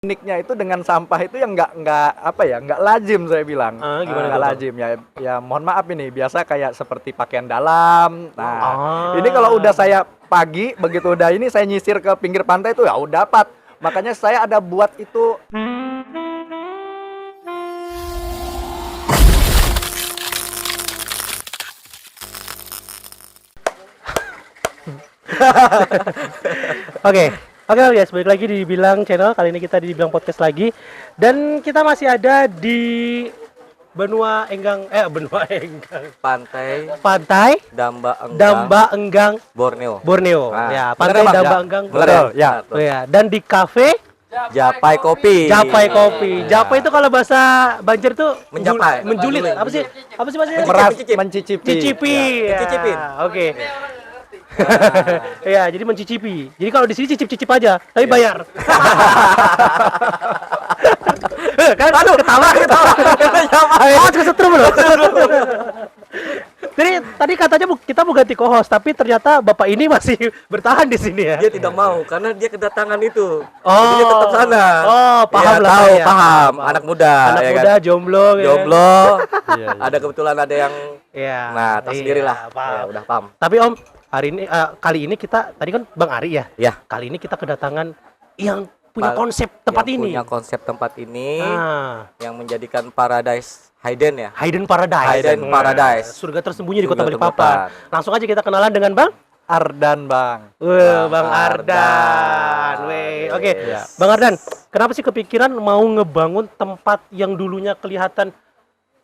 Uniknya itu dengan sampah itu yang nggak lazim saya bilang. Gimana Nggak tuh, Bang? lazim ya. Ya mohon maaf ini biasa kayak seperti pakaian dalam. Nah, Ah. ini kalau udah saya pagi begitu udah ini saya nyisir ke pinggir pantai itu ya udah dapat. Makanya saya ada buat itu. Oke, oke guys, balik lagi di Bilang Channel. Kali ini kita di Bilang Podcast lagi. Dan kita masih ada di benua Enggang, benua Enggang. Pantai Damba Enggang Borneo. Borneo. Nah, Ya, bener Pantai ya, Bang? Damba Ya. Enggang Bener, Borneo. ya. Oh, ya. Dan di kafe Japai Kopi. Japai Kopi. Japai itu kalau bahasa Banjar tuh Menjapai. menjulit. Apa sih? Apa sih maksudnya? Mencicipi. Cicipi. Ya, Ya. cicipin. Oke. Ya, jadi mencicipi. Jadi kalau di sini cicip-cicip aja, tapi bayar. Kan Aduh, ketawa. Oh, kesetrum loh. Jadi tadi katanya kita mau ganti co-host, tapi ternyata Bapak ini masih bertahan di sini ya. Dia tidak mau karena dia kedatangan itu. Oh. Jadi dia tetap sana. Oh, paham Ya, lah tahu, saya. paham. Anak muda. Anak ya muda kan? jomblo ya. Jomblo. Iya. Ada kebetulan ada yang Iya. nah, tahu sendiri lah. Paham. Ya, udah paham. Tapi Om, hari ini kali ini kita tadi kan Bang Ari ya. Ya. Kali ini kita kedatangan yang punya Pak, konsep tempat yang ini. punya konsep tempat ini Ah, yang menjadikan paradise hidden ya. Hidden Paradise. Hidden Paradise. Surga tersembunyi di Kota Surga Balikpapan. Langsung aja kita kenalan dengan Bang. Ardan, Bang. Bang Ardan. Weh, oke. Iya. Bang Ardan, kenapa sih kepikiran mau ngebangun tempat yang dulunya kelihatan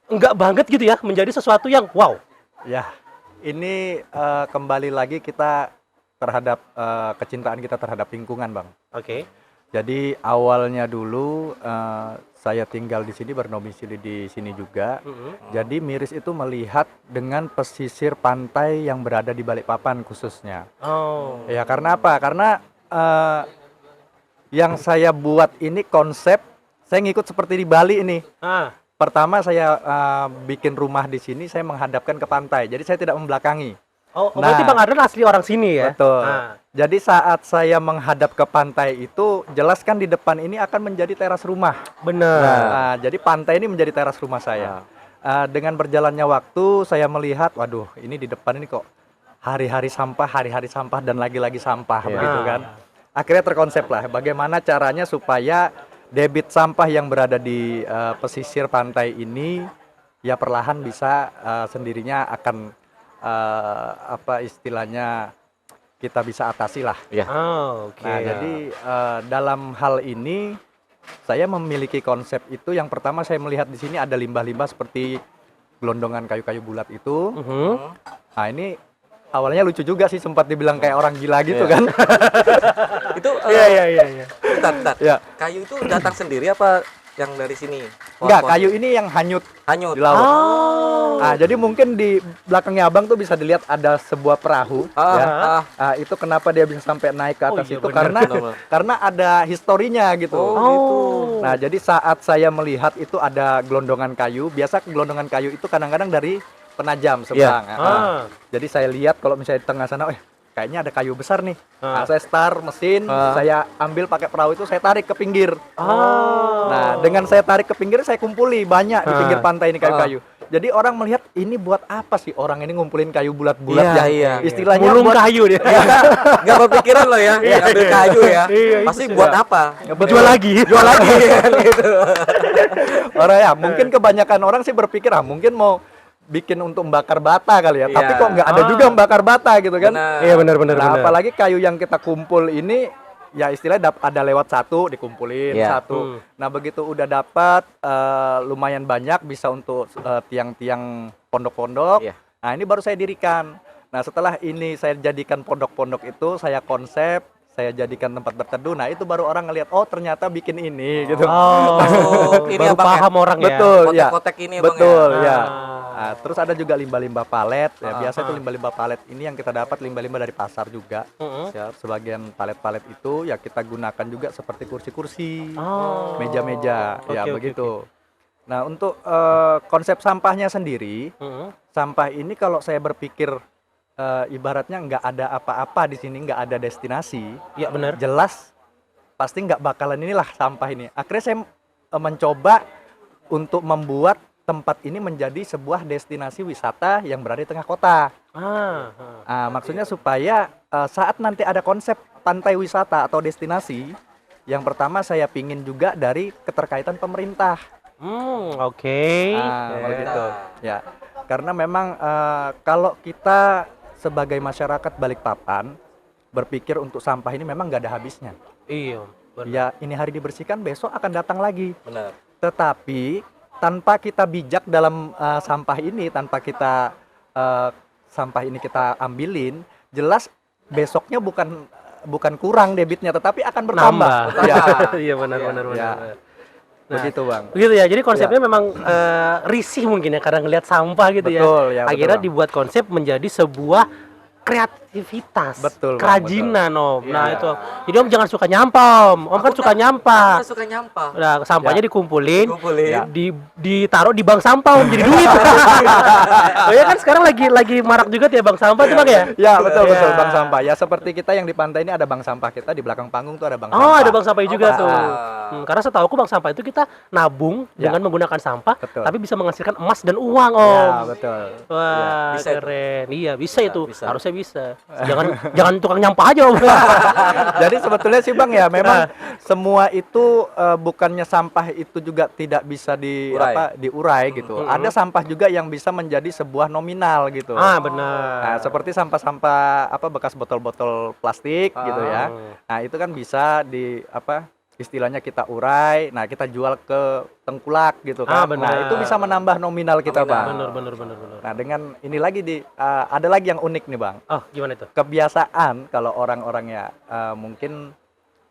enggak banget gitu ya, menjadi sesuatu yang wow? Ya, ini kembali lagi kita terhadap kecintaan kita terhadap lingkungan, Bang. Oke. Jadi awalnya dulu saya tinggal di sini, berdomisili di sini juga. Jadi miris itu melihat dengan pesisir pantai yang berada di Balikpapan khususnya. Oh. Ya karena apa? Karena yang saya buat ini konsep saya ngikut seperti di Bali ini. Ah. Pertama saya bikin rumah di sini, saya menghadapkan ke pantai. Jadi saya tidak membelakangi. Oh, berarti Nah. Bang Ardan asli orang sini ya? Betul. Ah. Jadi saat saya menghadap ke pantai itu, jelaskan di depan ini akan menjadi teras rumah. Bener. Nah, jadi pantai ini menjadi teras rumah saya. Dengan berjalannya waktu, saya melihat, waduh, ini di depan ini kok hari-hari sampah dan lagi-lagi sampah, begitu kan. Akhirnya terkonsep lah, bagaimana caranya supaya debit sampah yang berada di pesisir pantai ini, ya perlahan bisa sendirinya akan apa istilahnya kita bisa atasi lah. Ya. Oh, oke. Nah, jadi dalam hal ini saya memiliki konsep itu. Yang pertama saya melihat di sini ada limbah-limbah seperti gelondongan kayu-kayu bulat itu. Nah, ini awalnya lucu juga sih, sempat dibilang kayak orang gila gitu Iya. kan. Itu Iya. bentar. Ya. Kayu itu datang sendiri apa yang dari sini? Enggak, Pohon-pohon kayu ini yang hanyut hanyut. di laut. Oh. Nah, jadi mungkin di belakangnya Abang tuh bisa dilihat ada sebuah perahu ya. Nah, itu kenapa dia bisa sampai naik ke atas iya, itu benar, karena ada historinya gitu. Oh. Nah, jadi saat saya melihat itu ada gelondongan kayu, biasa gelondongan kayu itu kadang-kadang dari penajam seberang. Jadi saya lihat kalau misalnya di tengah sana, kayaknya ada kayu besar nih. Nah, saya start mesin, saya ambil pakai perahu itu, saya tarik ke pinggir. Nah, dengan saya tarik ke pinggir, saya kumpuli banyak di pinggir pantai ini kayu-kayu. Jadi orang melihat ini buat apa sih orang ini ngumpulin kayu bulat-bulat Iya. istilahnya Mulung buat kayu dia. Nggak berpikiran loh ya, ambil kayu ya. Iya, itu Pasti sudah. buat apa? Jual lagi. Jual lagi kan gitu. orang ya. Mungkin kebanyakan orang sih berpikir mungkin mau bikin untuk membakar bata kali ya. Iya. Tapi kok nggak ada juga membakar bata gitu kan? Benar. Iya, benar. Nah, apalagi kayu yang kita kumpul ini ya istilahnya ada lewat satu dikumpulin Iya. satu. Nah, begitu udah dapat lumayan banyak bisa untuk tiang-tiang pondok-pondok. Iya. Nah, ini baru saya dirikan. Nah, setelah ini saya jadikan pondok-pondok itu saya konsep, saya jadikan tempat berteduh. Nah, itu baru orang ngelihat, oh ternyata bikin ini gitu. Oh, Ini baru abang ya? paham orang ya. Betul, ya. Kotek-kotek ini abang Betul, ya? ya. Nah, terus ada juga limbah-limbah palet. Ya, biasa itu limbah-limbah palet ini yang kita dapat limbah-limbah dari pasar juga. Sebagian palet-palet itu ya kita gunakan juga seperti kursi-kursi, meja-meja, ya Oke, begitu. Nah, untuk konsep sampahnya sendiri, sampah ini kalau saya berpikir ibaratnya nggak ada apa-apa di sini, nggak ada destinasi. Iya, benar. Jelas pasti nggak bakalan inilah sampah ini. Akhirnya saya mencoba untuk membuat tempat ini menjadi sebuah destinasi wisata yang berada di tengah kota. Maksudnya supaya saat nanti ada konsep pantai wisata atau destinasi, yang pertama saya pingin juga dari keterkaitan pemerintah. Oke. Kalau gitu. Ya, karena memang kalau kita sebagai masyarakat Balikpapan berpikir untuk sampah ini memang nggak ada habisnya. Iya. Benar. Ya, ini hari dibersihkan, besok akan datang lagi. Benar. Tetapi tanpa kita bijak dalam sampah ini, tanpa kita sampah ini kita ambilin, jelas besoknya bukan kurang debitnya, tetapi akan bertambah. Ya, Iya benar. ya. Nah, Begitu Bang. begitu ya. Jadi konsepnya memang risih mungkin ya kadang ngelihat sampah gitu Betul, ya, betul, Akhirnya Bang. dibuat konsep menjadi sebuah kreativitas, Betul, Bang, kerajinan Om. Nah Iya. itu. Jadi Om jangan suka nyampah Om kan suka nyampah. Aku suka nyampah. Nah sampahnya dikumpulin, Kumpulin. ditaruh di bank sampah Om jadi duit. Oh ya kan sekarang lagi marak juga tuh ya bank sampah tuh Bang ya? Ya, betul Ya. bank sampah. Ya seperti kita yang di pantai ini ada bank sampah kita, di belakang panggung tuh ada bank Oh, sampah. ada bank sampah juga bank tuh. sampah. Karena setahuku bank sampah itu kita nabung Ya. dengan menggunakan sampah, Betul. tapi bisa menghasilkan emas dan uang, Om. Ya, betul. Wah, Bisa itu. keren. Iya, bisa itu. bisa. Harusnya bisa. Jangan tukang nyampah aja, Om. Jadi sebetulnya sih Bang ya memang semua itu bukannya sampah itu juga tidak bisa diurai gitu. Ada sampah juga yang bisa menjadi sebuah nominal gitu. Benar. Nah, seperti sampah-sampah bekas botol-botol plastik gitu ya. Nah, itu kan bisa istilahnya kita urai, nah kita jual ke tengkulak gitu kan. benar. Nah, itu bisa menambah nominal kita, Bang. Benar. Nah, dengan ini lagi ada lagi yang unik nih, Bang. Oh, gimana itu? Kebiasaan kalau orang-orangnya mungkin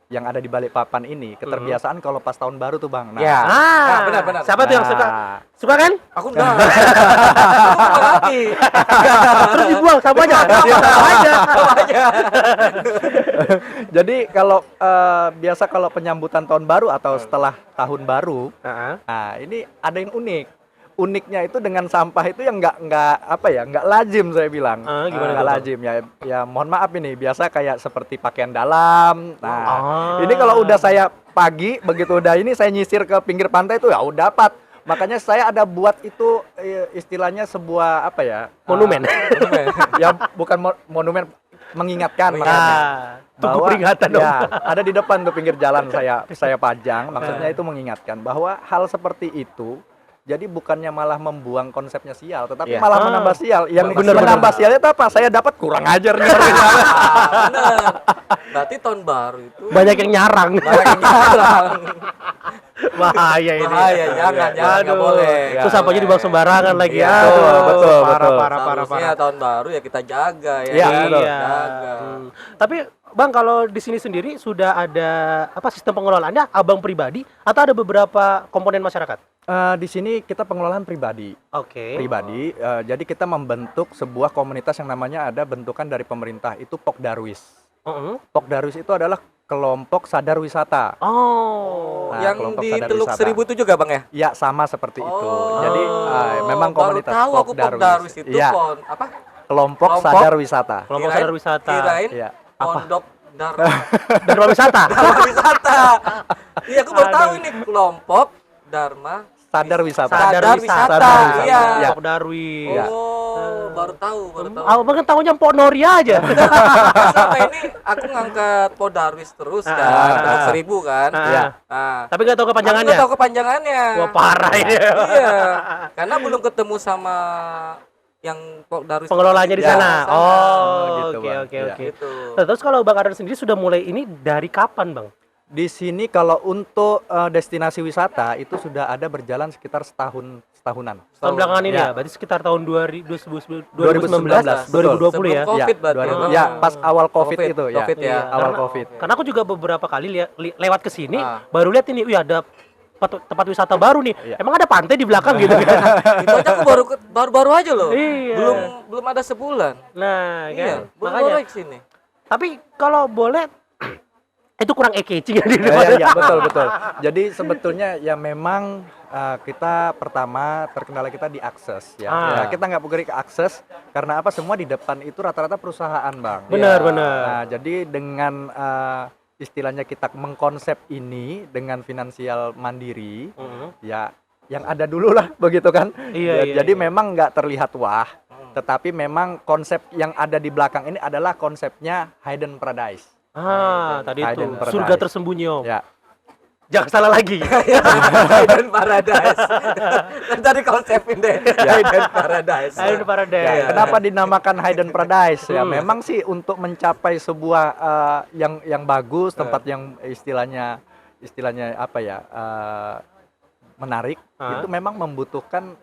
yang ada di Balikpapan ini keterbiasaan kalau pas tahun baru tuh Bang. Nah, Ya. Ah, benar. Siapa tuh yang suka? Suka kan? Aku enggak. Aku bukan lagi. Terus dibuang sampahnya. Sama aja. jadi kalau biasa kalau penyambutan tahun baru atau setelah tahun baru, nah ini ada yang unik. Uniknya itu dengan sampah itu yang nggak lazim saya bilang. Gimana Nggak tuh, lazim ya mohon maaf ini biasa kayak seperti pakaian dalam. Nah, Ah. ini kalau udah saya pagi begitu udah ini saya nyisir ke pinggir pantai itu ya udah dapat. Makanya saya ada buat itu istilahnya sebuah Monumen. ya bukan monumen mengingatkan makanya. Tunggu Bahwa, peringatan dong. ya, ada di depan tuh pinggir jalan saya pajang, maksudnya itu mengingatkan bahwa hal seperti itu jadi bukannya malah membuang konsepnya sial, tetapi malah menambah sial. Yang menambah sialnya itu apa? Saya dapat kurang ajar nih. Benar. Berarti tahun baru itu Banyak yang nyarang. banyak yang nyarang. Bahaya ini. Bahaya, jangan nggak Aduh. boleh. Terus sampahnya dibuang sembarangan lagi. Iya, betul. Parah. Seharusnya tahun baru ya kita jaga ya. Iya, kan? betul. Jaga. Tapi Bang, kalau di sini sendiri sudah ada sistem pengelolaannya abang pribadi atau ada beberapa komponen masyarakat? Di sini kita pengelolaan pribadi. Oke. Pribadi, jadi kita membentuk sebuah komunitas yang namanya ada bentukan dari pemerintah, itu Pokdarwis. Pokdarwis itu adalah kelompok sadar wisata. Oh. Yang kelompok di sadar Teluk wisata. Seribu itu juga Bang ya? Ya sama seperti itu. Oh. Jadi memang komunitas baru tahu aku Pokdarwis itu Ya, apa? kelompok sadar wisata. Kelompok sadar wisata. Kirain Iya. pondok Dharma Dharma wisata. Dharma wisata. Iya, aku baru tahu ini kelompok Dharma Sadar wisata. Sadar wisata. Sadar wisata. Iya. Ya. Pok Darwis. Iya. Oh, baru tahu. Abang kan tahunya Pok Noria aja. Selama ini aku ngangkat Podarwis terus kan, Teluk Seribu kan. Iya. Nah, Tapi nggak tahu aku kepanjangannya. nggak tahu kepanjangannya. Wah, parah ini. Iya, karena belum ketemu sama yang Podarwis Pengelolanya di Ya, sana. sana. Oh, gitu, oke Bang. oke Iya. oke. Gitu. Nah, terus kalau Bang Ardan sendiri sudah mulai ini dari kapan, Bang? Di sini kalau untuk destinasi wisata itu sudah ada berjalan sekitar setahunan. Tahun belakangan ini Ya. ya, berarti sekitar tahun 2019, 2019, 2020 ya. Sebelum COVID berarti. 2000, ya, pas awal COVID itu ya. COVID ya. Iya. Awal Karena- COVID. Karena aku juga beberapa kali lewat ke sini, Ah. baru lihat ini, wih ada tempat wisata baru nih. Iya. Emang ada pantai di belakang gitu kan? Itu aja aku baru aja loh. Iya. Belum ada sebulan. Nah, Iya, kan. baru Makanya. ke sini. Tapi kalau boleh itu kurang eye-catching ya di Ya, depan. ya, betul. Jadi sebetulnya ya memang kita pertama terkendala kita di akses ya. Ya, kita nggak pergi ke akses karena apa semua di depan itu rata-rata perusahaan Bang. Benar, Ya. benar. Nah, jadi dengan istilahnya kita mengkonsep ini dengan finansial mandiri, ya yang ada dulu lah begitu kan. Iya, Jadi iya. memang nggak terlihat wah, tetapi memang konsep yang ada di belakang ini adalah konsepnya hidden paradise. Tadi itu Hidden Paradise. surga tersembunyi Om. Ya, Jangan salah lagi. Hidden Paradise. Kan tadi konsepin deh. Hidden Paradise. Hidden Paradise. ya. Kenapa dinamakan hidden paradise? Ya, memang sih untuk mencapai sebuah yang bagus, tempat yang istilahnya apa ya? Menarik, itu memang membutuhkan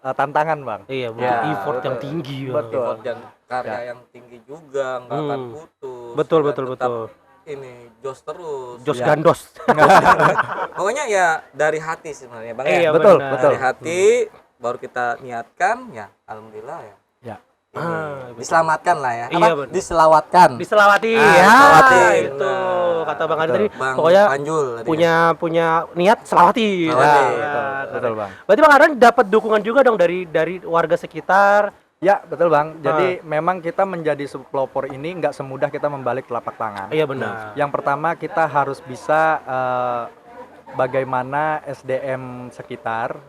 tantangan, Bang. Iya, butuh Ya, effort yang betul. tinggi. Bang. Betul. Effort dan karya yang tinggi juga, nggak akan putus. Betul, dan betul, tetap betul. Ini jos terus. Jos Ya. gandos. Pokoknya ya dari hati sebenarnya Bang Iya, ya. betul, benar. betul. Dari hati baru kita niatkan ya alhamdulillah ya. Ya. Ini diselamatkan lah ya. Iya, Apa? benar. Diselawatkan. Diselawati. Selawati. Itu kata Bang Adi Betul. tadi. Bang Pokoknya Panjul tadi punya niat selawati. Selawati. Betul, Bang. Berarti Bang Ardan dapat dukungan juga dong dari warga sekitar. Ya, betul, Bang. Jadi memang kita menjadi pelopor ini nggak semudah kita membalik telapak tangan. Iya benar. Yang pertama kita harus bisa bagaimana SDM sekitar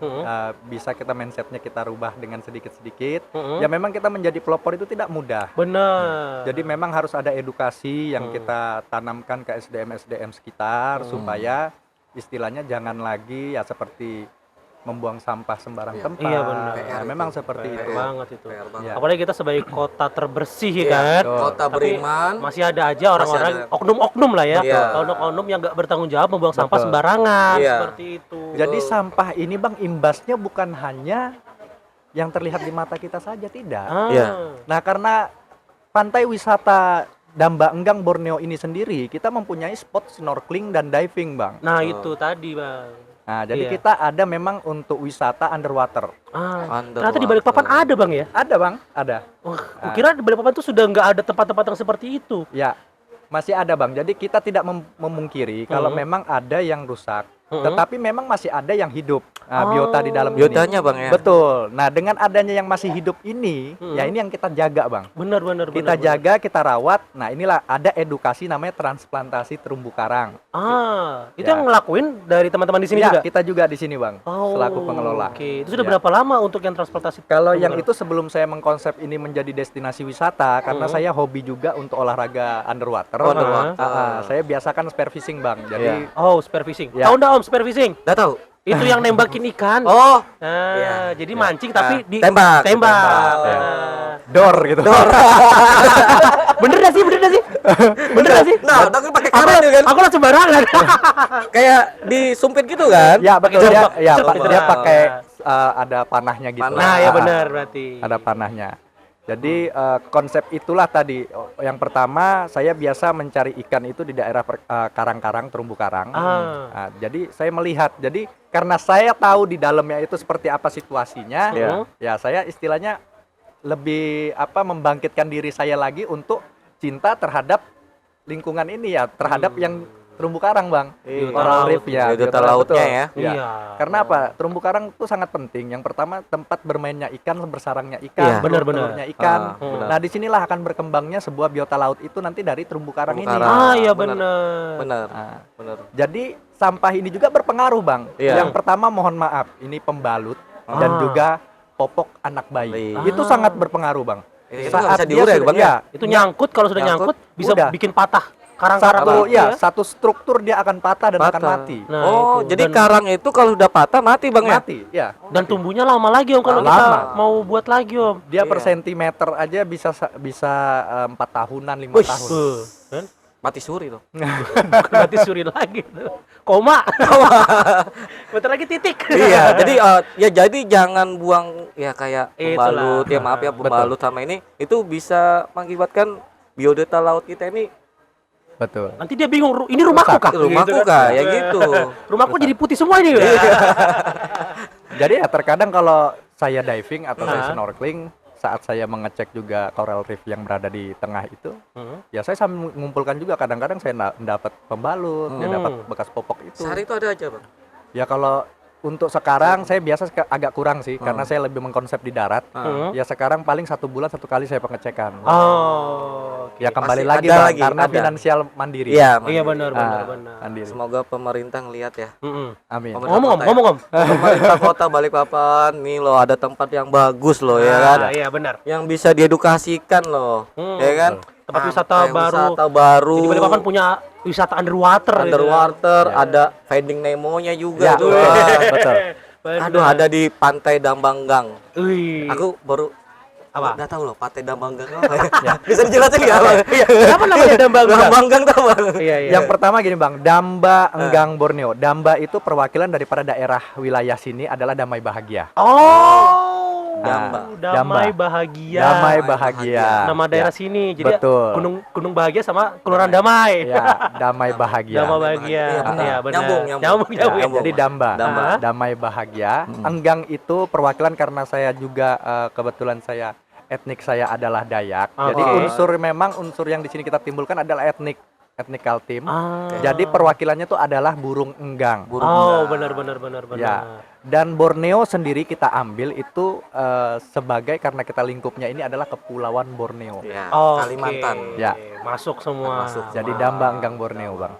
bisa kita mindsetnya kita rubah dengan sedikit-sedikit. Ya memang kita menjadi pelopor itu tidak mudah. Benar. Jadi memang harus ada edukasi yang kita tanamkan ke SDM sekitar supaya istilahnya jangan lagi ya seperti membuang sampah sembarang tempat. Iya, benar. Ya, memang seperti PR itu. banget itu. PR banget. Ya. Apalagi kita sebagai kota terbersih Iya, kan. kota Tapi beriman. masih ada aja orang-orang ada. oknum-oknum lah ya. Iya. Oknum-oknum yang nggak bertanggung jawab membuang sampah Betul. sembarangan Iya. seperti itu. Jadi sampah ini, Bang, imbasnya bukan hanya yang terlihat di mata kita saja, tidak. Iya. Nah, karena pantai wisata Damba Enggang Borneo ini sendiri, kita mempunyai spot snorkeling dan diving, Bang. Nah, itu tadi, Bang. Nah, jadi Iya. kita ada memang untuk wisata underwater. Ternyata di Balikpapan ada, Bang ya? Ada, Bang, ada. Wah, kukira di Balikpapan tuh sudah nggak ada tempat-tempat yang seperti itu. Ya, masih ada, Bang. Jadi kita tidak memungkiri kalau memang ada yang rusak, tetapi memang masih ada yang hidup. Nah, biota di dalam Biotanya ini. Bang ya. Betul. Nah, dengan adanya yang masih hidup ini, ya ini yang kita jaga, Bang. Benar. Kita jaga, kita rawat. Nah, inilah ada edukasi namanya transplantasi terumbu karang. Itu Ya. yang ngelakuin dari teman-teman di sini Ya, juga. kita juga di sini, Bang, selaku pengelola. Oke, itu sudah Ya. berapa lama untuk yang transplantasi? Kalau terumbu yang karang? itu sebelum saya mengkonsep ini menjadi destinasi wisata, karena saya hobi juga untuk olahraga underwater. Saya biasakan spear fishing, Bang. Jadi spear fishing. Ya. Tahu enggak Om spear fishing? Udah tahu. Itu yang nembakin ikan. Oh, Jadi mancing tapi di Tembak. Tembak. Ya. Nah. door gitu. Bener gak sih? Bener gak sih? nah, tapi pakai Aku, karet kan. aku lah sembarangan. Kayak disumpit gitu kan? Ya, betul. Pakai Dia tombak. pakai ada panahnya gitu. Panah. Nah, ya benar berarti. Ada panahnya. Jadi konsep itulah tadi. Yang pertama, saya biasa mencari ikan itu di daerah karang-karang, terumbu karang. Nah, jadi saya melihat. Jadi karena saya tahu di dalamnya itu seperti apa situasinya, ya saya istilahnya lebih membangkitkan diri saya lagi untuk cinta terhadap lingkungan ini ya, terhadap yang terumbu karang, Bang. Coral reef ya, biota biota laut, lautnya betul. ya. Iya. Karena apa? Terumbu karang itu sangat penting. Yang pertama tempat bermainnya ikan, bersarangnya Iya. ikan, Benar-benar. telurnya ikan. Benar. Nah, disinilah akan berkembangnya sebuah biota laut itu nanti dari terumbu karang Terumbu ini. karang. Iya benar. benar. Benar. Nah, Benar. jadi sampah ini juga berpengaruh, Bang. Iya. Yang pertama mohon maaf, ini pembalut dan juga popok anak bayi. Itu sangat berpengaruh, Bang. Itu nggak bisa diurai, Bang, ya? Itu nyangkut, kalau sudah nyangkut bisa udah. bikin patah karang-karang itu satu struktur dia akan patah dan akan mati. Nah, Oh, itu. jadi Dan- karang itu kalau udah patah mati Bang ya? Mati, ya. dan tumbuhnya lama lagi Om kalau Lama. kita mau buat lagi Om. Dia per Iya. sentimeter aja bisa 4 tahunan, 5 Wih. tahun. Kan? Mati suri loh. Bukan mati suri lagi. Koma. Bentar lagi titik. Iya, jadi jadi jangan buang ya kayak Itulah. pembalut, ya maaf ya pembalut sama ini itu bisa mengakibatkan biodata laut kita ini Betul. Nanti dia bingung, ini rumahku kah? rumahku Gitu kan. kah ya gitu. Rumahku jadi putih semua ini. Jadi ya terkadang kalau saya diving atau saya Nah. snorkeling, saat saya mengecek juga coral reef yang berada di tengah itu, ya saya sambil mengumpulkan juga, kadang-kadang saya dapat pembalut, ya dapat bekas popok itu. Sehari itu ada aja Bang. Ya kalau untuk sekarang saya biasa agak kurang sih karena saya lebih mengkonsep di darat. Ya sekarang paling 1 bulan 1 kali saya pengecekan. Oh, oke. Ya kembali Masih lagi ada Bang, lagi, karena ada. finansial mandiri. Iya, Iya benar. Mandiri. Semoga pemerintah ngelihat ya. Amin. Pemerintah Ngomong kota ya. Pemerintah kota Balikpapan nih loh, ada tempat yang bagus loh ya kan. Iya benar. Yang bisa diedukasikan loh. Ya kan? Tempat wisata Pantai baru. Wisata baru. Jadi Balikpapan punya wisata underwater. Underwater, ada Finding Nemo-nya juga Ya, tuh. betul. Benar. Aduh, ada di Pantai Dambanggang. Wih. Aku baru Apa? nggak tahu loh Pantai Dambanggang apa ya. Bisa dijelasin nggak Bang? Kenapa namanya Dambanggang? Dambanggang tahu Bang? Iya. Yang pertama gini Bang, Damba Enggang Borneo. Damba itu perwakilan daripada daerah wilayah sini adalah damai bahagia. Oh. Damba. Damai bahagia. Damai bahagia. Nama daerah Ya, sini. Jadi betul. Gunung Bahagia sama Kelurahan Damai. Ya, damai bahagia. Damai bahagia. Iya, benar. Iya, benar. Nyambung. Ya, Ya. jadi Damba. Damba. Damai bahagia. Enggang itu perwakilan karena saya juga kebetulan etnik saya adalah Dayak. Jadi unsur yang di sini kita timbulkan adalah ethnical team. Jadi perwakilannya itu adalah burung enggang. Benar. Ya. Dan Borneo sendiri kita ambil itu sebagai karena kita lingkupnya ini adalah Kepulauan Borneo. Ya, Oh, Kalimantan. Ya. Masuk semua. Jadi Damba Enggang Borneo, Bang.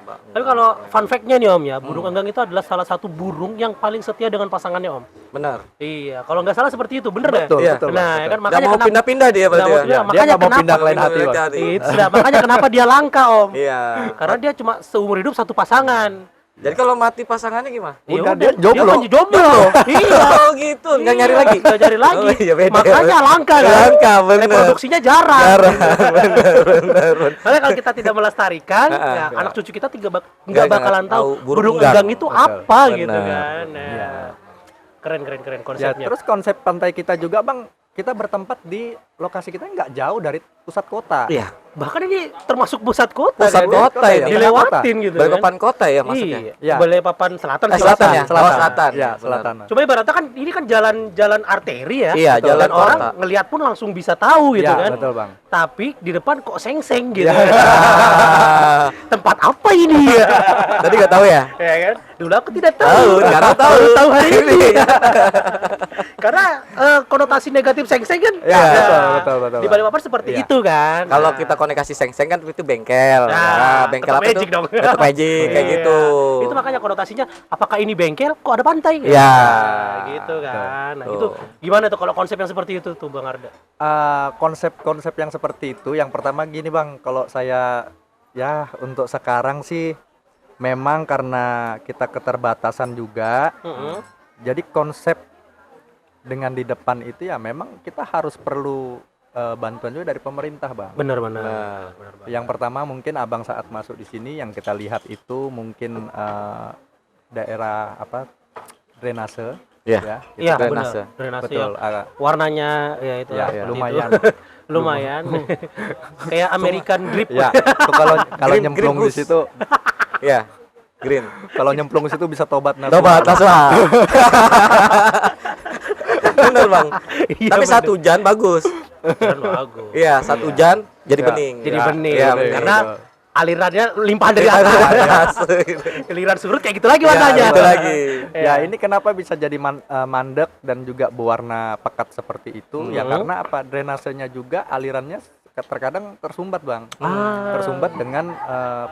Tapi kalau fun fact-nya nih Om ya, burung enggang itu adalah salah satu burung yang paling setia dengan pasangannya Om. Benar. Iya, kalau nggak salah seperti itu, bener Betul, ya? betul, Nah, betul. kan Nggak makanya mau pindah-pindah dia berarti Nggak mau ya. pindah. Dia Makanya nggak mau kenapa- pindah ke lain hati, Bang. Itu, nah, makanya kenapa dia langka Om? Iya. Karena dia cuma seumur hidup satu pasangan. Jadi kalau mati pasangannya gimana? Ya Udah, udah, dia jomblo. kan jomblo. Iya. Oh gitu, nggak nyari lagi. Nggak nyari lagi. Oh, iya, beda. Makanya langka kan. Langka, bener. Reproduksinya jarang. Benar. Karena kalau kita tidak melestarikan, ya, anak cucu kita nggak bakalan tahu burung enggang itu apa Bener. gitu kan. Nah, keren Ya, konsepnya. terus konsep pantai kita juga, Bang, kita bertempat di lokasi kita nggak jauh dari pusat kota. Iya. Bahkan ini termasuk pusat kota. Pusat kan? kota ini. Dilewatin gitu kan. Balikpapan kota ya maksudnya. Iya. Ya. Balikpapan Selatan. Selatan ya? Selatan. Oh, selatan. Ya, Benar. selatan. Coba ibaratnya kan ini kan jalan arteri ya. Iya, Betul. jalan Dan orang kota. ngelihat pun langsung bisa tahu gitu Ya, kan. betul, Bang. Tapi di depan kok seng-seng gitu. Ya. Tempat apa ini? Tadi nggak tahu ya? Ya kan? Dulu aku tidak tahu. Tahu, sekarang tahu. Baru tahu hari ini. Karena konotasi negatif seng-seng kan. Ya, betul. Di Balikpapan seperti Iya. itu kan. Kalau kita komunikasi seng-seng kan itu bengkel. Nah, Bengkel tetap apa magic itu? dong. Tetap magic kayak Iya. gitu. Itu makanya konotasinya apakah ini bengkel kok ada pantai? Ya. Nah, gitu kan. Nah, Tuh. itu gimana tuh kalau konsep yang seperti itu tuh Bang Arda? Konsep-konsep yang seperti itu, yang pertama gini, Bang, kalau saya ya untuk sekarang sih memang karena kita keterbatasan juga. Jadi konsep dengan di depan itu ya memang kita harus perlu bantuan juga dari pemerintah, Bang. Benar. Yang pertama mungkin Abang saat masuk di sini yang kita lihat itu mungkin daerah apa drainase. Iya. Ya, Iya, itu kan. benar. Drainase. Drainase Betul. yang warnanya ya itu Ya, seperti itu. lumayan. Lumayan. Kayak American Drip. Ya, itu kalau Green nyemplung di goose. situ, Iya. Green. kalau nyemplung di situ bisa tobat nasuha. Coba taswa. Bener Bang. Iya, Tapi bener. saat hujan bagus. Kan bagus. Iya, saat hujan jadi Ya. bening. Jadi Ya, bening. iya, bening. Karena Betul. alirannya limpah dari atas. Giliran surut kayak gitu lagi Ya, warnanya. itu lagi. Ya, ini kenapa bisa jadi mandek dan juga berwarna pekat seperti itu? Ya karena apa? Drainasenya juga alirannya terkadang tersumbat, Bang. Tersumbat dengan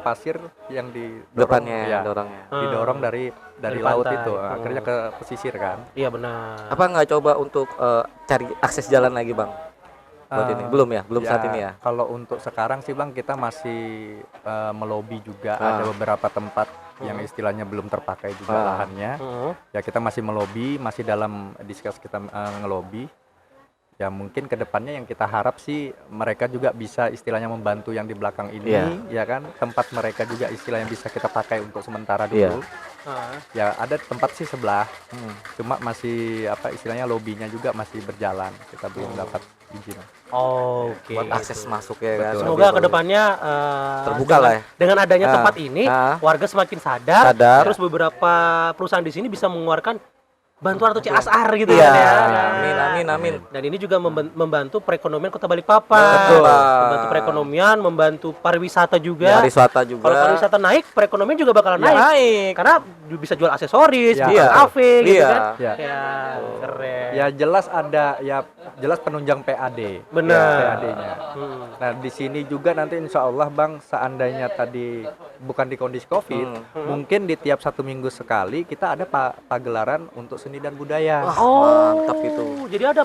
pasir yang didorong, Depannya ya, dorongnya. didorong dari Dari laut pantai. itu, akhirnya ke pesisir kan. Iya benar. Apa nggak coba untuk cari akses jalan lagi Bang? Buat ini belum ya? Belum saat ini ya? Kalau untuk sekarang sih, Bang, kita masih melobi juga. Ada beberapa tempat yang istilahnya belum terpakai juga lahannya. Ya kita masih melobi, masih dalam diskus kita ngelobi. Ya mungkin kedepannya yang kita harap sih mereka juga bisa istilahnya membantu yang di belakang ini, ya kan, tempat mereka juga istilahnya bisa kita pakai untuk sementara dulu. Ya ada tempat sih sebelah, cuma masih apa istilahnya lobinya juga masih berjalan, kita belum dapat izin. Oke. Buat akses masuk ya kan. Betul. Semoga kedepannya terbuka lah ya. dengan adanya tempat ini warga semakin sadar, Sadar. terus beberapa perusahaan di sini bisa mengeluarkan bantuan atau CSR gitu Iya. kan ya. Amin. Dan ini juga membantu perekonomian Kota Balikpapan. Betul. Membantu perekonomian, membantu pariwisata juga. Pariwisata juga. Kalau pariwisata naik, perekonomian juga bakalan Ya, naik. naik. Karena bisa jual aksesoris, Ya. buka Iya. kafe gitu Iya. kan. Ya. Ya, keren. Ya jelas ada ya jelas penunjang PAD. Benar. PAD-nya. Nah, di sini juga nanti insya Allah Bang, seandainya tadi bukan di kondisi Covid, mungkin di tiap 1 minggu sekali kita ada pagelaran untuk seni dan budaya. Mantap itu. Jadi ada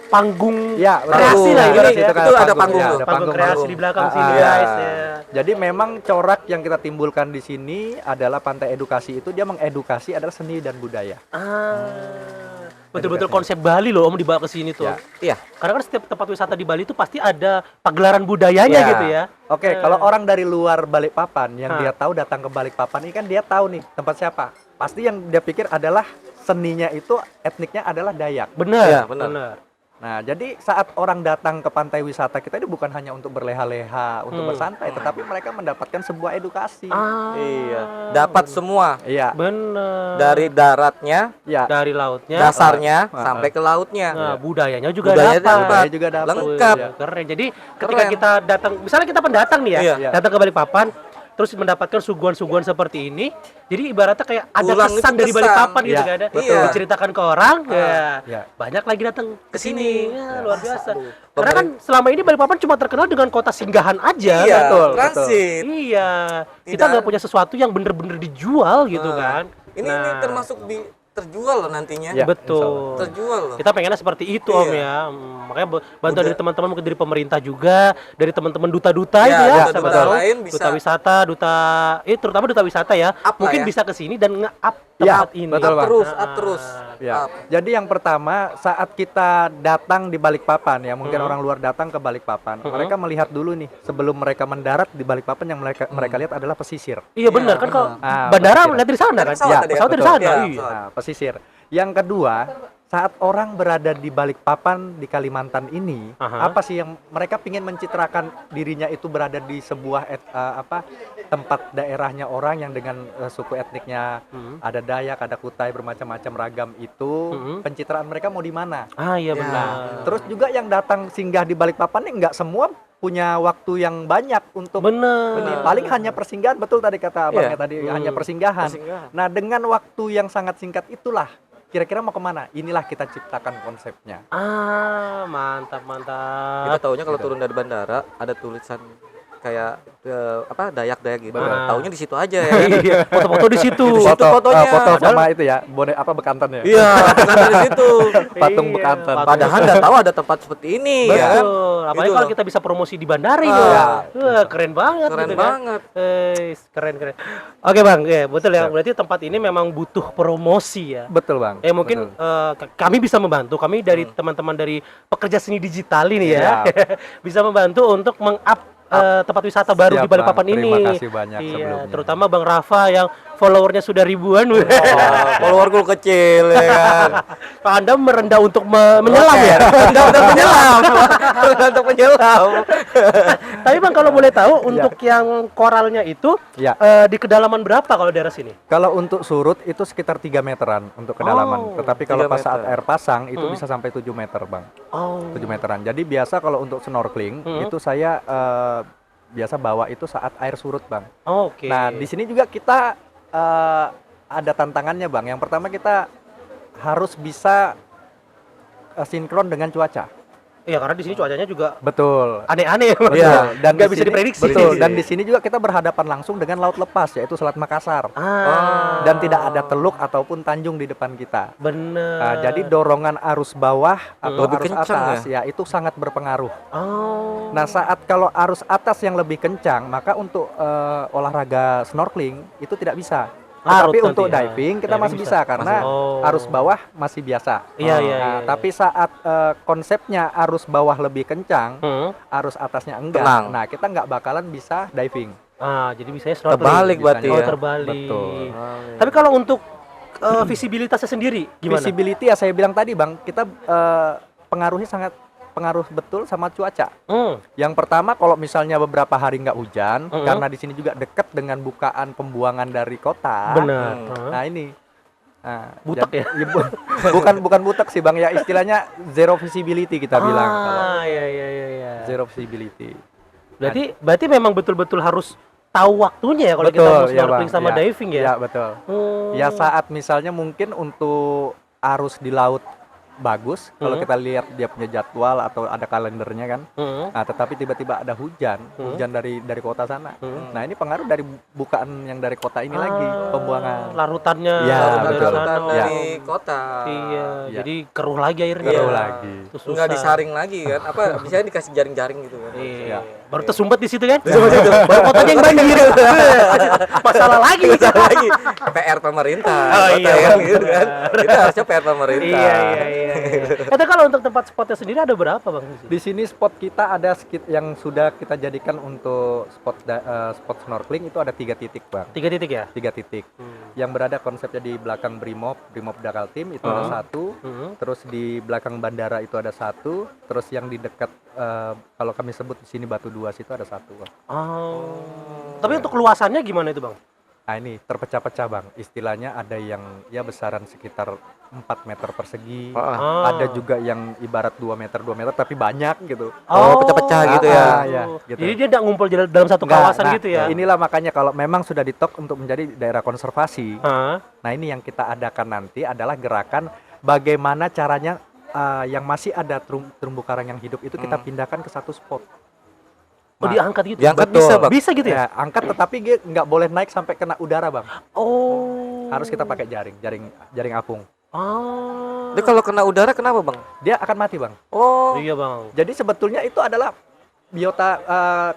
panggung Ya, kreasi betul. lah ini Itu ya. kan ada panggung ya, tuh. ada Panggung kreasi panggung. di belakang Ah, sini ah. guys ya. Jadi memang corak yang kita timbulkan di sini adalah Pantai Edukasi itu dia mengedukasi adalah seni dan budaya. Betul-betul konsep Bali loh Om dibawa ke sini tuh. Ya. Iya. Karena kan setiap tempat wisata di Bali itu pasti ada pagelaran budayanya Ya. gitu ya. Oke, kalau orang dari luar Balikpapan yang Hah. dia tahu datang ke Balikpapan ini kan dia tahu nih tempat siapa. Pasti yang dia pikir adalah seninya itu etniknya adalah Dayak. Benar. Iya, benar. Nah, jadi saat orang datang ke pantai wisata kita ini bukan hanya untuk berleha-leha, untuk bersantai, tetapi mereka mendapatkan sebuah edukasi. Iya. Dapat semua Iya, Benar. dari daratnya, ya. Dari lautnya. dasarnya sampai ke lautnya. Nah, budayanya juga Budayanya dapat. dapat. Budaya juga dapat. Lengkap. Ya. Keren. Jadi ketika Keren. kita datang, misalnya kita pendatang nih ya, Iya. datang ke Balikpapan, terus mendapatkan suguhan-suguhan seperti ini, jadi ibaratnya kayak ada Pulang kesan itu dari kesan. Balikpapan gitu Iya, kan ada. betul. Diceritakan ke orang, ya. Ya. Banyak lagi datang ke sini. Ya, luar biasa. Aduh. Karena kan selama ini Balikpapan cuma terkenal dengan kota singgahan aja. Iya, betul, transit. Iya. Kita Tidak- nggak punya sesuatu yang bener-bener dijual gitu kan. Ini termasuk terjual loh nantinya. Ya, betul. Terjual loh. Kita pengennya seperti itu Iya. Om ya. Makanya bantu dari teman-teman, mungkin dari pemerintah juga, dari teman-teman duta-duta Ya, itu ya, duta-duta siapa tahu. lain bisa. Duta wisata, terutama duta wisata ya. Up lah Mungkin ya. bisa ke sini dan nge-up Ya, tempat ini. betul, Bang. Terus, up terus. Ya. Up. Jadi yang pertama saat kita datang di Balikpapan ya, mungkin orang luar datang ke Balikpapan, mereka melihat dulu nih sebelum mereka mendarat di Balikpapan yang mereka lihat adalah pesisir. Iya benar kan kalau Ah, bandara pesisir. lihat dari sana kan. Pesawat Ya, tadi ya, pesawat dari betul. sana. Ya, Iya. Nah, pesisir. Yang kedua, saat orang berada di Balikpapan di Kalimantan ini, Aha. apa sih yang mereka ingin mencitrakan dirinya itu berada di sebuah tempat daerahnya orang yang dengan suku etniknya ada Dayak, ada Kutai, bermacam-macam ragam itu, pencitraan mereka mau di mana? Ah iya Ya. benar. Terus juga yang datang singgah di Balikpapan ini nggak semua punya waktu yang banyak untuk Benar. ini. Paling hanya persinggahan, betul tadi kata abangnya Iya. tadi, hanya persinggahan. Persinggahan. Nah, dengan waktu yang sangat singkat itulah kira-kira mau kemana? Inilah kita ciptakan konsepnya. Ah, mantap Kita mantap. taunya kalau turun dari bandara ada tulisan kayak Dayak-Dayak gitu. Ah. Taunya di situ aja ya. Iya, foto-foto di situ. Di situ fotonya. foto Padahal- sama itu ya, bonek bekantan ya. Iya, bukan dari situ. Patung Iya, bekantan. patung. Padahal nggak tahu ada tempat seperti ini ya kan. Betul. Apalagi Gitu kalau loh. kita bisa promosi di bandara itu. Ah. Wah, keren banget Keren gitu kan. banget. Keren. Oke, Bang. Ya, betul ya. Berarti tempat ini memang butuh promosi ya. Betul, Bang. Mungkin kami bisa membantu. Kami dari teman-teman dari pekerja seni digital ini ya. bisa membantu untuk meng-up tempat wisata baru Siap, di Balikpapan Bang. ini. Terima kasih banyak Iya, sebelumnya. terutama Bang Rafa yang followernya sudah ribuan. Oh, followerku kecil ya kan. Pak Anda merendah untuk menyelam ya. Udah penyelam. Untuk penyelam. Tapi Bang kalau boleh tahu untuk yang koralnya itu Ya. di kedalaman berapa kalau daerah sini? Kalau untuk surut itu sekitar 3 meteran untuk kedalaman. Oh, Tetapi kalau 3 pas saat meter. air pasang itu bisa sampai 7 meter, Bang. Oh. 7 meteran. Jadi biasa kalau untuk snorkeling itu saya biasa bawa itu saat air surut, Bang. Oke. Nah, di sini juga kita ada tantangannya, Bang. Yang pertama kita harus bisa sinkron dengan cuaca. Iya, karena di sini cuacanya juga Betul. aneh-aneh. Iya, dan nggak di bisa sini- diprediksi. Betul. Dan di sini juga kita berhadapan langsung dengan laut lepas, yaitu Selat Makassar. Dan tidak ada teluk ataupun tanjung di depan kita. Bener. Nah, jadi dorongan arus bawah atau Lebih arus kencang atas ya itu sangat berpengaruh. Oh. Nah, saat kalau arus atas yang lebih kencang, maka untuk olahraga snorkeling itu tidak bisa. Larut Tapi nanti untuk ya. diving kita Diving masih bisa karena Oh. arus bawah masih biasa. Iya, iya, Nah, iya, iya. tapi saat konsepnya arus bawah lebih kencang, arus atasnya enggak. Tenang. Nah, kita nggak bakalan bisa diving. Jadi bisanya snorkeling. Terbalik berarti Oh, ya. terbalik. Betul. Tapi kalau untuk visibilitasnya sendiri gimana? Visibility ya saya bilang tadi, Bang, kita pengaruh betul sama cuaca. Yang pertama kalau misalnya beberapa hari nggak hujan, karena di sini juga dekat dengan bukaan pembuangan dari kota. Benar. Nah ini, nah, Butek ya? bukan butek sih, Bang, ya istilahnya zero visibility kita bilang. Kalau Iya. zero visibility. Berarti memang betul-betul harus tahu waktunya ya kalau kita Betul, mau ya, snorkeling Bang. sama Ya, diving ya. Ya, betul. Ya saat misalnya mungkin untuk arus di laut bagus, kalau kita lihat dia punya jadwal atau ada kalendernya kan. Nah, tetapi tiba-tiba ada hujan dari kota sana. Nah, ini pengaruh dari bukaan yang dari kota ini lagi, pembuangan. Larutannya Ya, dari betul. sana. dari kota. Iya, Ya. jadi keruh lagi airnya. Iya. Keruh lagi. Itu susah. Enggak disaring lagi kan? Apa biasanya dikasih jaring-jaring gitu kan? Iya. Ya. Baru tersumbat di situ kan? Baru kotanya yang banjir. Masalah lagi. lagi PR pemerintah. Oh, Kota iya, kan, gitu kan. Itu harusnya PR pemerintah. Iya. Tapi kalau untuk tempat spotnya sendiri ada berapa Bang? Di sini spot kita ada yang sudah kita jadikan untuk spot snorkeling itu ada 3 titik, Bang. 3 titik ya? 3 titik. Yang berada konsepnya di belakang Brimob Dakal Team itu ada 1. Terus di belakang bandara itu ada 1. Terus yang di dekat kalau kami sebut di sini Batu 2 situ ada 1, Bang. Tapi untuk luasannya gimana itu Bang? Nah, ini terpecah-pecah, Bang. Istilahnya ada yang ya besaran sekitar 4 meter persegi. Ada juga yang ibarat 2 meter tapi banyak gitu. Oh, pecah-pecah gitu ya. Ya, gitu. Jadi dia tidak ngumpul dalam satu Nggak, kawasan nah, gitu ya? Inilah makanya kalau memang sudah ditok untuk menjadi daerah konservasi. Hah? Nah, ini yang kita adakan nanti adalah gerakan bagaimana caranya yang masih ada terumbu karang yang hidup itu kita pindahkan ke satu spot. Oh, diangkat gitu? Diangkat Betul. bisa, Bang? Bisa gitu ya? Ya, angkat tetapi dia nggak boleh naik sampai kena udara, Bang. Oh. Harus kita pakai jaring apung. Jadi kalau kena udara kenapa, Bang? Dia akan mati, Bang. Oh, Iya Bang. Jadi sebetulnya itu adalah biota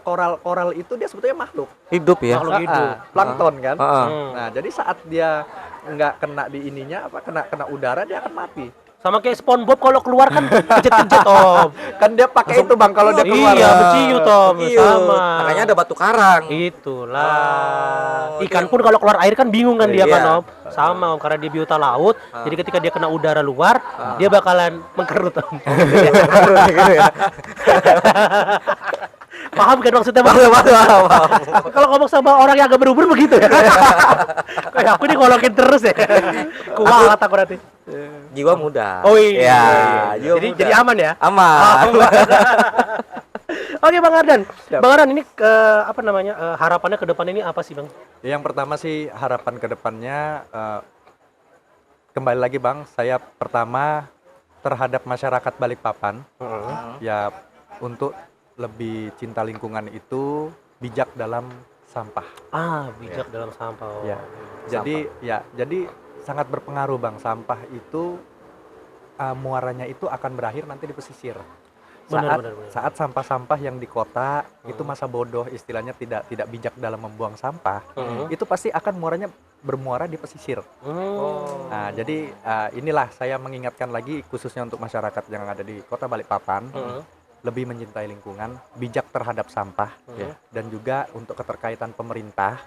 koral itu dia sebetulnya makhluk. hidup ya. Makhluk hidup. Plankton kan. Heeh. Nah, jadi saat dia nggak kena di ininya kena udara dia akan mati. Sama kayak SpongeBob kalau keluar kan kejet-kejet Om. Kan dia pakai itu, Bang, kalau dia keluar. Iya, beciu Tom. Iya. Sama. Makanya ada batu karang. Itulah. Oh, Ikan pun kalau keluar air kan bingung kan dia Iya. kan Om. Sama Om karena dia biota laut. Jadi ketika dia kena udara luar, dia bakalan mengkerut Om. Paham kan maksudnya Bang? Kalau ngomong sama orang yang agak berumur begitu ya. Kayak aku digolokin terus ya. Kuat aku nanti. Jiwa muda. Oh iya. Ya, jiwa Jadi muda. jadi aman ya? Aman. Oke Bang Ardan. Siap. Bang Ardan ini apa namanya? Harapannya ke depan ini apa sih Bang? Yang pertama sih harapan ke depannya kembali lagi, Bang, saya pertama terhadap masyarakat Balikpapan ya untuk lebih cinta lingkungan itu bijak dalam sampah. Bijak dalam sampah. Oh. Ya. Jadi sangat berpengaruh, Bang, sampah itu muaranya itu akan berakhir nanti di pesisir. Benar. Saat sampah-sampah yang di kota itu masa bodoh, istilahnya tidak bijak dalam membuang sampah, itu pasti akan bermuara di pesisir. Nah, jadi inilah saya mengingatkan lagi khususnya untuk masyarakat yang ada di Kota Balikpapan, lebih mencintai lingkungan, bijak terhadap sampah, ya, dan juga untuk keterkaitan pemerintah,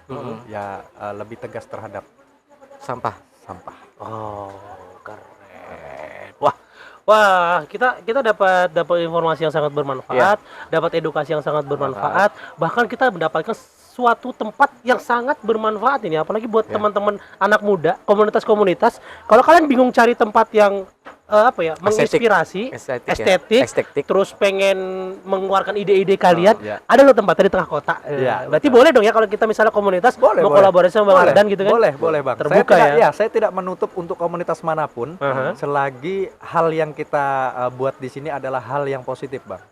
ya lebih tegas terhadap Sampah. Oh, keren. Wah, kita dapat informasi yang sangat bermanfaat, dapat edukasi yang sangat bermanfaat, bahkan kita mendapatkan suatu tempat yang sangat bermanfaat ini, apalagi buat teman-teman anak muda, komunitas-komunitas. Kalau kalian bingung cari tempat yang menginspirasi, estetik, terus pengen mengeluarkan ide-ide kalian, ada loh tempatnya di tengah kota. Berarti boleh dong ya kalau kita misalnya komunitas mau kolaborasi sama Bang Ardan gitu kan? Boleh, Bang. Terbuka saya tidak menutup untuk komunitas manapun, selagi hal yang kita buat di sini adalah hal yang positif, Bang.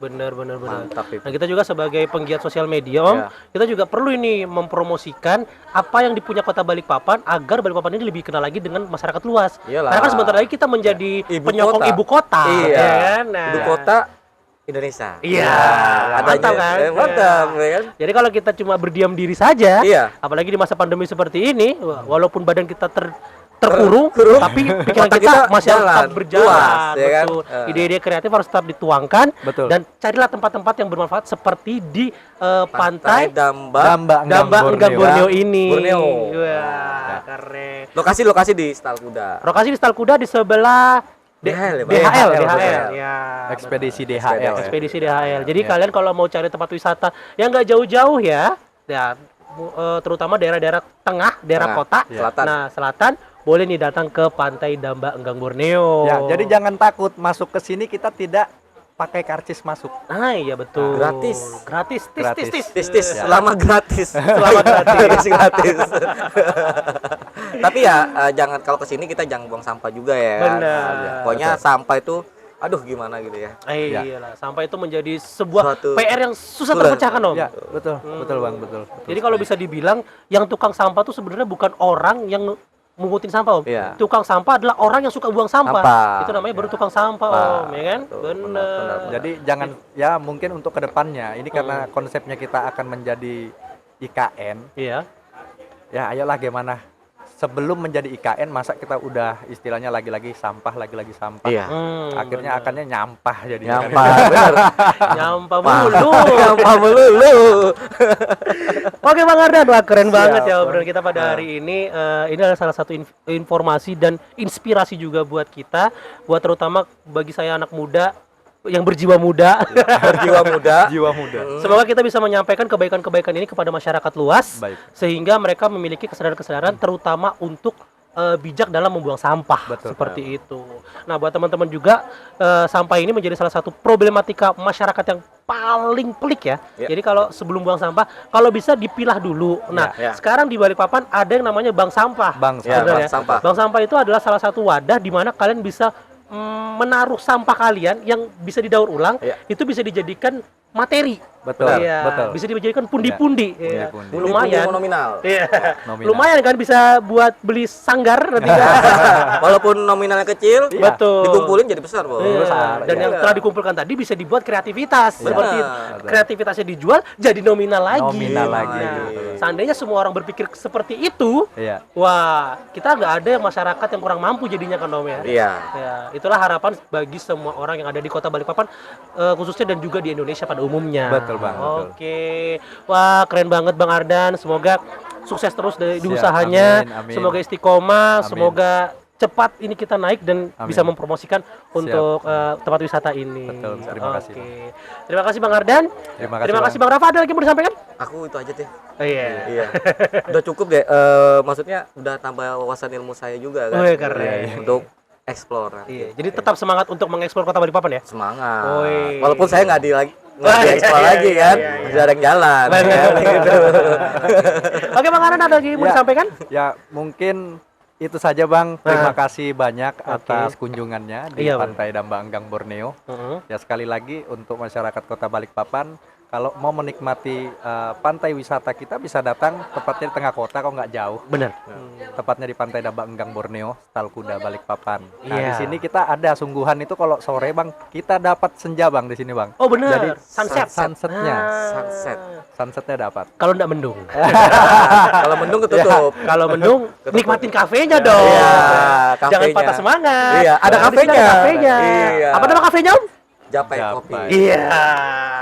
Benar. Mantap itu. Nah, kita juga sebagai penggiat sosial media, Om, kita juga perlu ini mempromosikan apa yang dipunya Kota Balikpapan agar Balikpapan ini lebih kenal lagi dengan masyarakat luas. Iyalah. Karena kan sebentar lagi kita menjadi penyokong ibu kota. Iya. Ya kan? Nah, Ibu kota Indonesia. Iya. Mantap kan? Mantap, ya kan? Jadi kalau kita cuma berdiam diri saja, Iya. apalagi di masa pandemi seperti ini, walaupun badan kita terkurung, tapi pikiran Otak kita kita masih jalan, tetap berjalan. luas, ya kan? Betul. Ide-ide kreatif harus tetap dituangkan. Betul. Dan carilah tempat-tempat yang bermanfaat seperti di pantai Damba. Damba Enggang Borneo ini. Borneo. Wah, keren. Lokasi di Stal Kuda. Lokasi di Stal Kuda di sebelah DHL, DHL. DHL. Ya. Ekspedisi DHL. Ekspedisi DHL. Jadi kalian kalau mau cari tempat wisata yang nggak jauh-jauh ya, terutama daerah-daerah tengah, daerah kota, selatan. nah selatan, boleh nih datang ke Pantai Damba Enggang Borneo. Ya, jadi jangan takut masuk ke sini kita tidak pakai karcis masuk. Ah iya betul. Gratis. Gratis. Gratis. Tis Ya. selama gratis. Selama gratis. gratis. Tapi ya jangan kalau kesini kita jangan buang sampah juga ya. Benar. Pokoknya sampah itu aduh gimana gitu ya. Iyalah, sampah itu menjadi sebuah Suatu- PR yang susah Betul. terpecahkan, Om. Ya, betul Bang, betul. Jadi kalau bisa dibilang yang tukang sampah tuh sebenarnya bukan orang yang mengutin sampah, Om. Iya. Tukang sampah adalah orang yang suka buang sampah. Sampah. Itu namanya baru tukang sampah, Om, ya kan? Betul, Benar. Jadi jangan ya mungkin untuk kedepannya ini karena konsepnya kita akan menjadi IKN. Iya. Ya ayolah gimana sebelum menjadi IKN masa kita udah istilahnya lagi-lagi sampah. Iya. Akhirnya akannya nyampah jadi Nyampah, benar. Nyampah mulu. Nyampah melulu. Oke Bang Ardan, wah keren banget ya Bang. obrolan kita pada hari ini. Ini adalah salah satu informasi dan inspirasi juga buat kita, buat terutama bagi saya anak muda yang berjiwa muda. Berjiwa muda. jiwa muda. Semoga kita bisa menyampaikan kebaikan-kebaikan ini kepada masyarakat luas, Baik. sehingga mereka memiliki kesadaran-kesadaran terutama untuk bijak dalam membuang sampah. Betul. Seperti itu. Nah, buat teman-teman juga sampah ini menjadi salah satu problematika masyarakat yang paling pelik ya. Ya. Jadi kalau sebelum buang sampah, kalau bisa dipilah dulu. Nah, Ya. sekarang di Balikpapan ada yang namanya bank sampah. Bang, Ya, Sebenarnya. bank sampah. Bank sampah itu adalah salah satu wadah di mana kalian bisa menaruh sampah kalian yang bisa didaur ulang, Ya. itu bisa dijadikan materi. betul, Iya, betul. bisa dijadikan pundi-pundi. Iya. Pundi-pundi. Lumayan. Nominal. Iya. Nominal. Lumayan kan bisa buat beli sanggar nanti. Walaupun nominalnya kecil, Iya. Betul. dikumpulin jadi besar, Bos. Iya. besar, Dan iya. yang telah dikumpulkan tadi bisa dibuat kreativitas. Iya. Seperti Benar. kreativitasnya dijual jadi nominal lagi. Nominal lagi. Nah, Betul. seandainya semua orang berpikir seperti itu, Iya. wah, kita nggak ada masyarakat yang kurang mampu jadinya kan Om ya. Iya. Ya, itulah harapan bagi semua orang yang ada di Kota Balikpapan khususnya dan juga di Indonesia pada umumnya. Betul, Bang, betul. Oke. Wah, keren banget Bang Ardan. Semoga sukses terus di Siap, usahanya. amin, amin. Semoga istiqomah, Amin. semoga cepat ini kita naik dan Amin. bisa mempromosikan untuk tempat wisata ini. Betul, terima kasih, Oke. Terima kasih Bang Ardan. Terima kasih, Bang Rafa. Ada lagi yang mau disampaikan? Aku itu aja deh. Oh, iya. Iya. Udah cukup deh. Maksudnya udah tambah wawasan ilmu saya juga kan. Wih, keren. Iya, untuk explore. Iya, jadi tetap semangat untuk mengeksplor Kota Balikpapan ya. Semangat. Woi. Walaupun saya nggak di Iya, explore iya, lagi iya, kan. iya, iya. Masih ada yang jalan. Benar. kan, gitu. Oke Bang Ardan, ada lagi yang mau Ya. disampaikan? Ya, mungkin itu saja Bang. Terima kasih banyak atas kunjungannya di Iya, Bang. Pantai Damba Enggang Borneo. Heeh. Ya sekali lagi untuk masyarakat Kota Balikpapan, kalau mau menikmati pantai wisata kita bisa datang tepatnya di tengah kota kok nggak jauh. Benar. Tepatnya di Pantai Damba Enggang Borneo, Talkuda Balikpapan. Nah, Iya. di sini kita ada sungguhan itu kalau sore Bang, kita dapat senja Bang di sini Bang. Oh benar. Jadi sunsetnya. Sunset. Sunsetnya dapat. Kalau enggak mendung. Kalau mendung ketutup. Kalau mendung, nikmatin kafenya dong. Iya, Jangan kafenya. patah semangat. Iya, ada Di sini kafenya. Ada kafenya. Iya. Apa nama kafenya, Om? Japai Japai. kopi. Iya,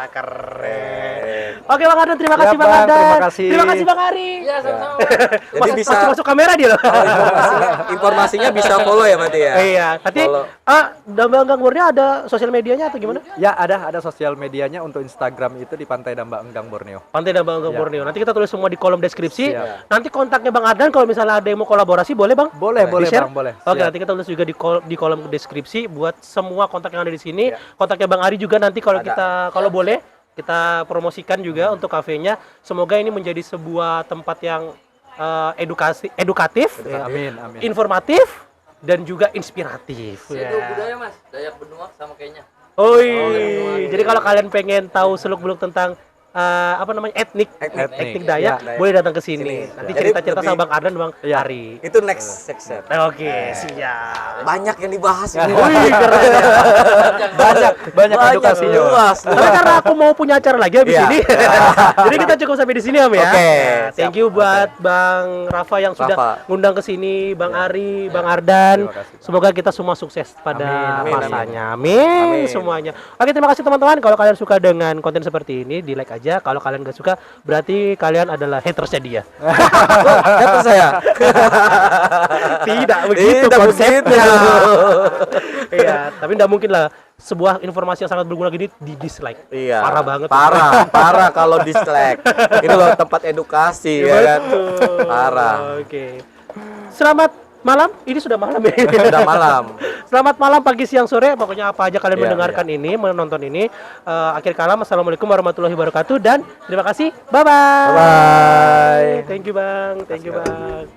keren. Oke, Bang Ardan, terima kasih Ya, Bang Bang, Ardan. terima kasih. Terima kasih Bang Ari. Iya, Jadi bisa masuk kamera dia loh. informasinya bisa follow ya berarti ya. Iya, nanti Follow. Damba Enggang Borneo ada sosial medianya atau gimana? Ya ada sosial medianya untuk Instagram itu di Pantai Damba Enggang Borneo. Pantai Damba Enggang Ya. Borneo. Nanti kita tulis semua di kolom deskripsi. Siap. Nanti kontaknya Bang Ardan kalau misalnya ada yang mau kolaborasi boleh Bang? Boleh Di-share? Bang, boleh. Oke, Siap. nanti kita tulis juga di kolom deskripsi buat semua kontak yang ada di sini. Kontaknya Bang Ari juga nanti kalau Ada. kita kalau boleh kita promosikan juga untuk kafenya. Semoga ini menjadi sebuah tempat yang edukatif, ya, Amin, amin. informatif dan juga inspiratif. Itu Ya. budaya mas, Dayak Benua sama kayaknya. Oi, jadi kalau kalian pengen tahu seluk-beluk tentang apa namanya etnik Dayak, Ya, boleh datang ke sini. Sini. Nanti Jadi cerita-cerita lebih- sama Bang Ardan, Bang Iya. Ari. Itu next section. Oke, siap. Banyak yang dibahas ini. Wih, keren ya. banyak edukasinya. luas. Tapi karena aku mau punya acara lagi habis Iya. ini. Jadi kita cukup sampai di sini Om ya. Oke, Nah, thank siap. you buat Bang Rafa yang sudah Rafa. ngundang ke sini, Bang Ari, Bang Ardan. Terima kasih. Semoga kita semua sukses pada Amin, amin, masanya. Amin, Amin. semuanya. Oke, terima kasih teman-teman. Kalau kalian suka dengan konten seperti ini, di like aja. Kalau kalian gak suka, berarti kalian adalah hatersnya dia. Kata saya. Tidak begitu Tidak konsepnya. begitu. Iya, tapi tidak mungkin lah sebuah informasi yang sangat berguna gini di dislike. Iya. Parah banget. Parah kalau dislike. Ini loh tempat edukasi ya kan. Betul. Parah. Oke. Selamat malam, ini sudah malam ya. Sudah malam. Selamat malam, pagi, siang, sore, pokoknya apa aja kalian Iya, mendengarkan ini, menonton ini. Akhir kalam, assalamualaikum warahmatullahi wabarakatuh dan terima kasih. Bye bye. Bye. Thank you bang, thank you bang.